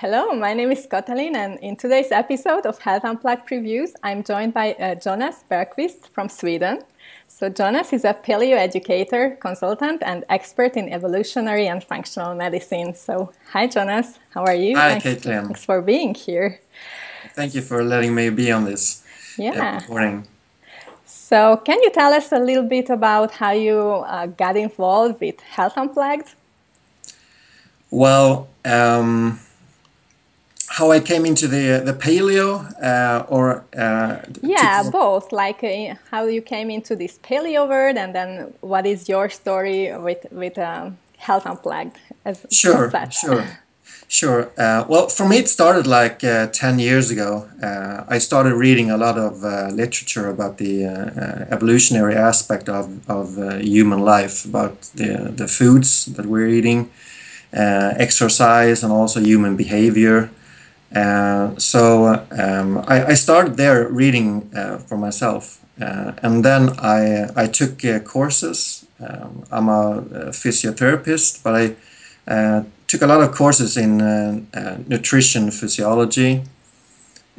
Hello, my name is Katalin, and in today's episode of Health Unplugged Previews, I'm joined by Jonas Bergqvist from Sweden. So Jonas is a paleo educator, consultant, and expert in evolutionary and functional medicine. So hi, Jonas. How are you? Hi, Caitlin. Thanks for being here. Thank you for letting me be on this recording. So can you tell us a little bit about how you got involved with Health Unplugged? Well, how I came into the paleo, both. Like how you came into this paleo world, and then what is your story with Health Unplugged? Sure. Well, for me, it started like 10 years ago. I started reading a lot of literature about the evolutionary aspect of human life, about the foods that we're eating, exercise, and also human behavior. I started there reading for myself, and then I took courses. I'm a physiotherapist, but I took a lot of courses in nutrition physiology,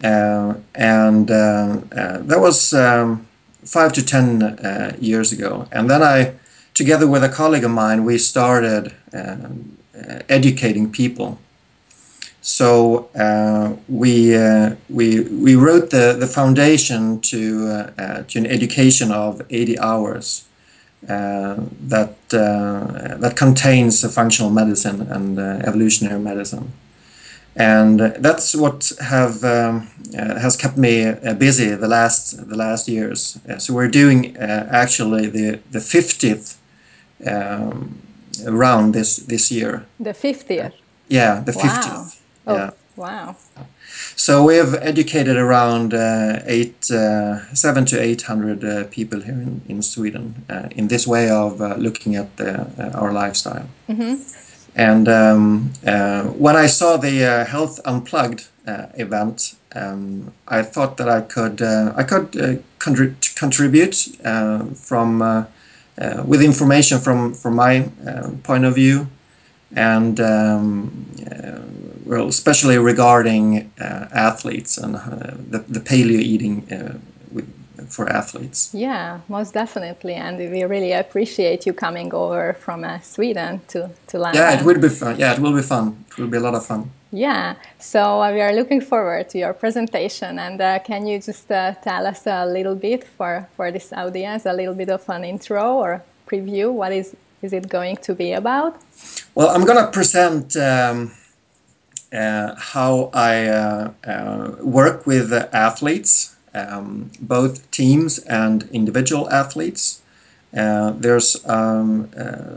and that was 5 to 10 years ago. And then together with a colleague of mine, we started educating people. So we wrote the foundation to an education of 80 hours that contains functional medicine and evolutionary medicine, and that's what has kept me busy the last years. So we're doing actually the 50th round this year. The 50th. Yeah, the 50th. Wow. Oh, yeah. Wow. So we have educated around 700 to 800 people here in Sweden in this way of looking at our lifestyle. Mm-hmm. And when I saw the Health Unplugged event, I thought that I could contribute with information from my point of view. And well, especially regarding athletes and the paleo eating for athletes. Yeah, most definitely, and we really appreciate you coming over from Sweden to London. Yeah, it would be fun. Yeah, it will be fun. It will be a lot of fun. Yeah, so we are looking forward to your presentation. And can you just tell us a little bit for this audience, a little bit of an intro or preview? What is it going to be about? Well, I'm going to present how I work with athletes, both teams and individual athletes. There's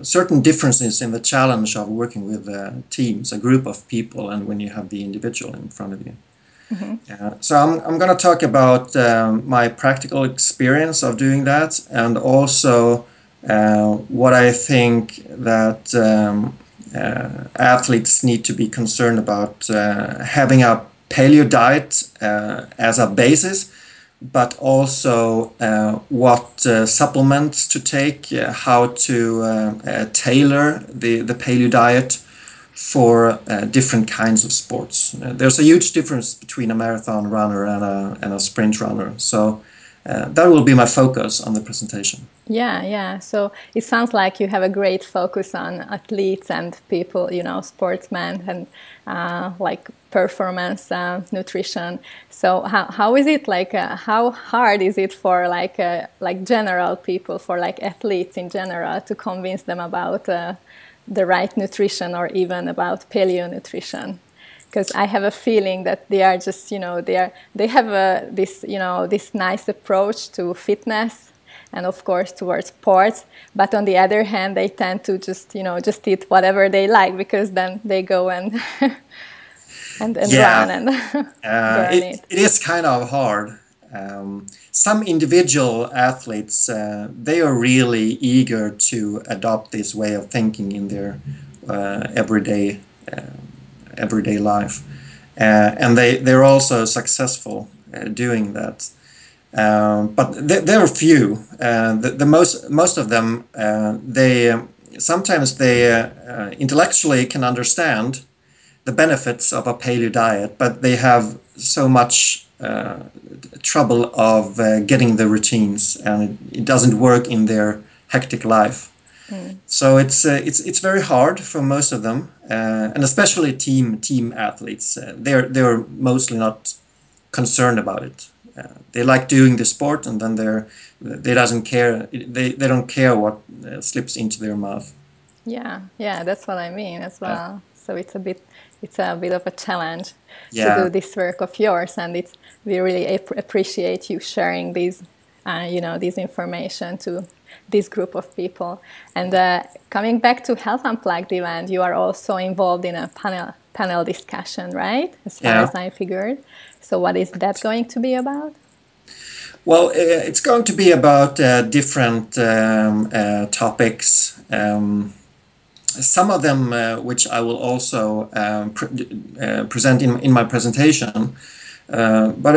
certain differences in the challenge of working with teams, a group of people, and when you have the individual in front of you. Mm-hmm. So I'm going to talk about my practical experience of doing that, and also what I think that athletes need to be concerned about, having a paleo diet as a basis, but also what supplements to take, how to tailor the paleo diet for different kinds of sports. There's a huge difference between a marathon runner and a sprint runner. So that will be my focus on the presentation. Yeah. So it sounds like you have a great focus on athletes and people, sportsmen and like performance nutrition. So how is it like? How hard is it for like general people, for like athletes in general, to convince them about the right nutrition or even about paleo nutrition? Because I have a feeling that they are just, they have this nice approach to fitness and of course towards sports, but on the other hand, they tend to just eat whatever they like, because then they go and run and burn it. It is kind of hard. Some individual athletes, they are really eager to adopt this way of thinking in their everyday life, and they're also successful doing that. But there are few. Most of them, they sometimes intellectually can understand the benefits of a paleo diet, but they have so much trouble of getting the routines, and it doesn't work in their hectic life. So it's very hard for most of them, and especially team athletes. They're mostly not concerned about it. They like doing the sport, and then they doesn't care. They don't care what slips into their mouth. Yeah, yeah, that's what I mean as well. So it's a bit of a challenge to Yeah. do this work of yours, and we really appreciate you sharing these, this information to this group of people. And coming back to Health Unplugged event, you are also involved in a panel discussion, right? As far as I figured. So what is that going to be about? Well, it's going to be about different topics. Some of them, which I will also present in my presentation, but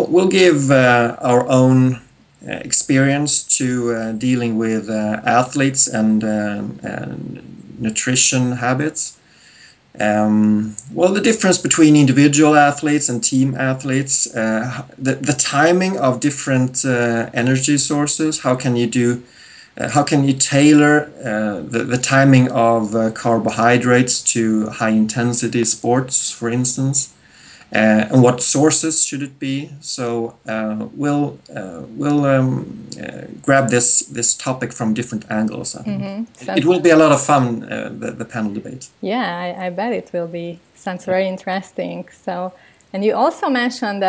we'll give our own experience to dealing with athletes and nutrition habits. Well, the difference between individual athletes and team athletes, the timing of different energy sources. How can you tailor the timing of carbohydrates to high intensity sports, for instance? And what sources should it be? So we'll grab this topic from different angles. I think. It will be a lot of fun, the panel debate. Yeah, I bet it will be. Sounds very interesting. So, and you also mentioned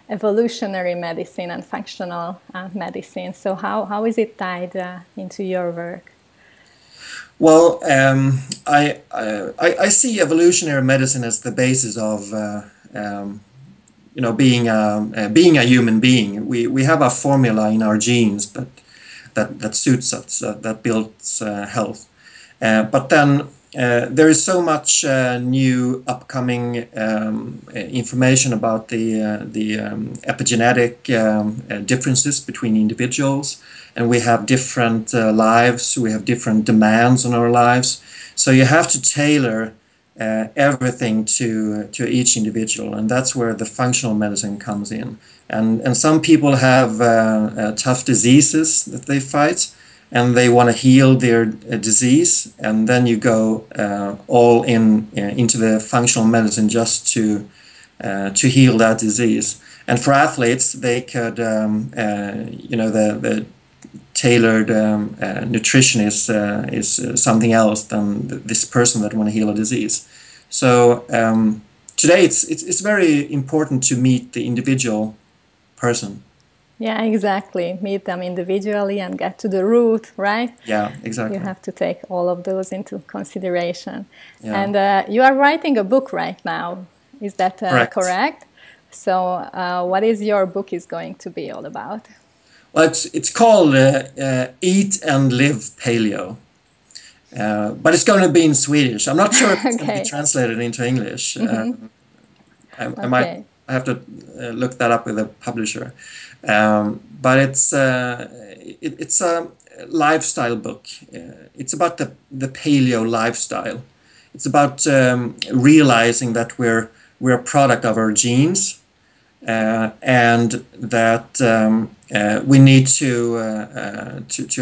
evolutionary medicine and functional medicine. So how is it tied into your work? Well, I see evolutionary medicine as the basis of being a human being. We have a formula in our genes that suits us, that builds health. But then there is so much new upcoming information about the epigenetic differences between individuals, and we have different lives. We have different demands on our lives. So you have to tailor everything to each individual, and that's where the functional medicine comes in. And some people have tough diseases that they fight, and they want to heal their disease, and then you go all into the functional medicine just to heal that disease. And for athletes, they could the tailored nutrition is something else than this person that want to heal a disease. So today it's very important to meet the individual person. Yeah, exactly. Meet them individually and get to the root, right? Yeah, exactly. You have to take all of those into consideration. Yeah. And you are writing a book right now. Is that correct? So what is your book is going to be all about? Well, it's called Eat and Live Paleo, but it's going to be in Swedish. I'm not sure if it's going to be translated into English. I have to look that up with a publisher. But it's a lifestyle book. It's about the paleo lifestyle. It's about realizing that we're a product of our genes. And that we need to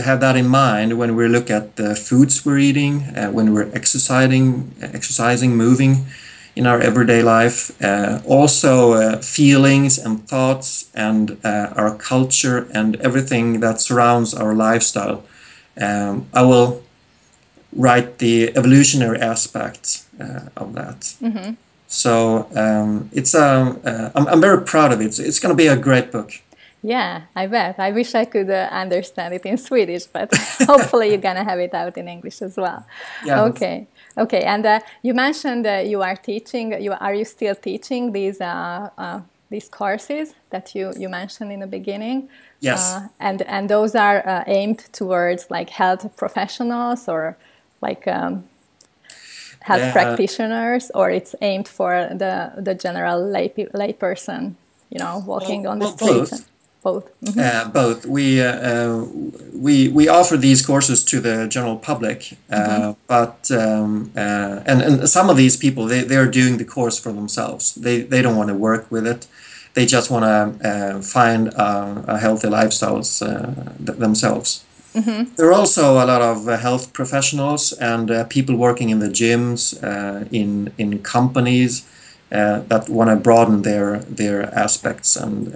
have that in mind when we look at the foods we're eating, when we're exercising, moving in our everyday life. Also feelings and thoughts and our culture and everything that surrounds our lifestyle. I will write the evolutionary aspects of that. Mm-hmm. So I'm very proud of it. It's going to be a great book. Yeah, I bet. I wish I could understand it in Swedish, but hopefully you're going to have it out in English as well. Yeah. Okay. And you mentioned you are teaching. Are you still teaching these courses that you mentioned in the beginning? Yes. And those are aimed towards like health professionals or like health practitioners, or it's aimed for the general lay person, walking on the streets? Both. Both. We offer these courses to the general public, but and some of these people they're doing the course for themselves. They don't want to work with it. They just want to find a healthy lifestyles themselves. There are also a lot of health professionals and people working in the gyms, in companies. That want to broaden their aspects and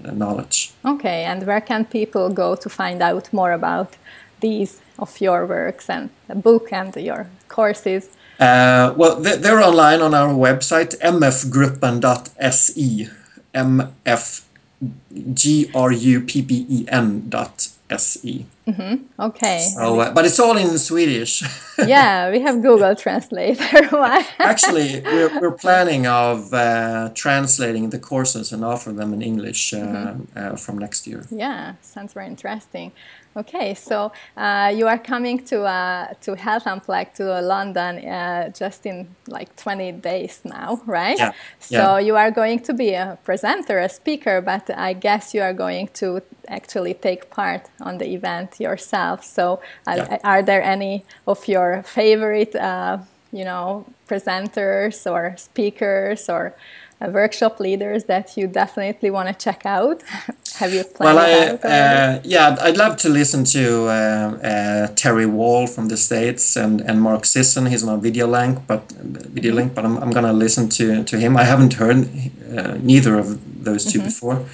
knowledge. Okay, and where can people go to find out more about these of your works and the book and your courses? Well, they're online on our website, mfgruppen.se, mfgruppen.se. Okay. So, but it's all in Swedish. Yeah, we have Google Translator. Actually, we're planning of translating the courses and offer them in English from next year. Yeah, sounds very interesting. Okay, so you are coming to Health Unplugged to London just in like 20 days now, right? Yeah. So you are going to be a presenter, a speaker, but I guess you are going to actually take part on the event yourself. So are there any of your favorite, presenters or speakers or workshop leaders that you definitely want to check out? Have you planned it out? I'd love to listen to Terry Wall from the States and Mark Sisson. He's on a video link, but I'm gonna listen to him. I haven't heard neither of those two before.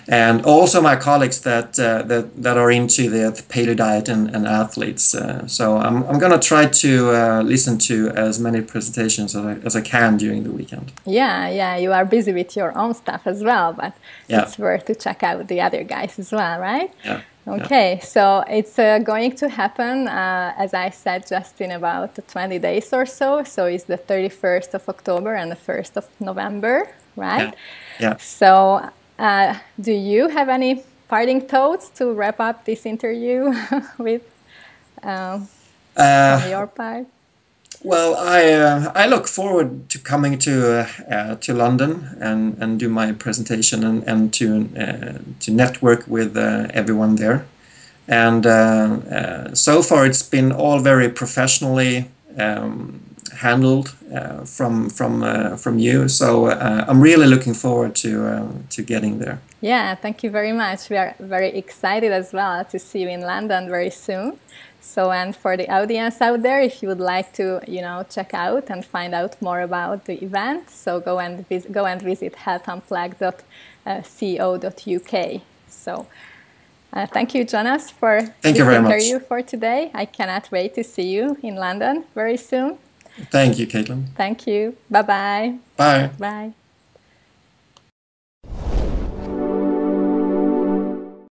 And also my colleagues that are into the paleo diet and athletes. So I'm gonna try to listen to as many presentations as I can during the weekend. Yeah, you are busy with your own stuff as well, but it's worth to check out the other guys as well, right? Yeah. Okay, so it's going to happen, as I said, just in about 20 days or so. So it's the 31st of October and the 1st of November, right? Yeah. So do you have any parting thoughts to wrap up this interview with from your part? Well, I look forward to coming to London and do my presentation and to network with everyone there. And so far, it's been all very professionally handled from you. So I'm really looking forward to getting there. Yeah, thank you very much. We are very excited as well to see you in London very soon. So, and for the audience out there, if you would like to, check out and find out more about the event, so go and visit healthunplugged.co.uk. So, thank you, Jonas, for this interview for today. I cannot wait to see you in London very soon. Thank you, Caitlin. Thank you. Bye-bye. Bye. Bye.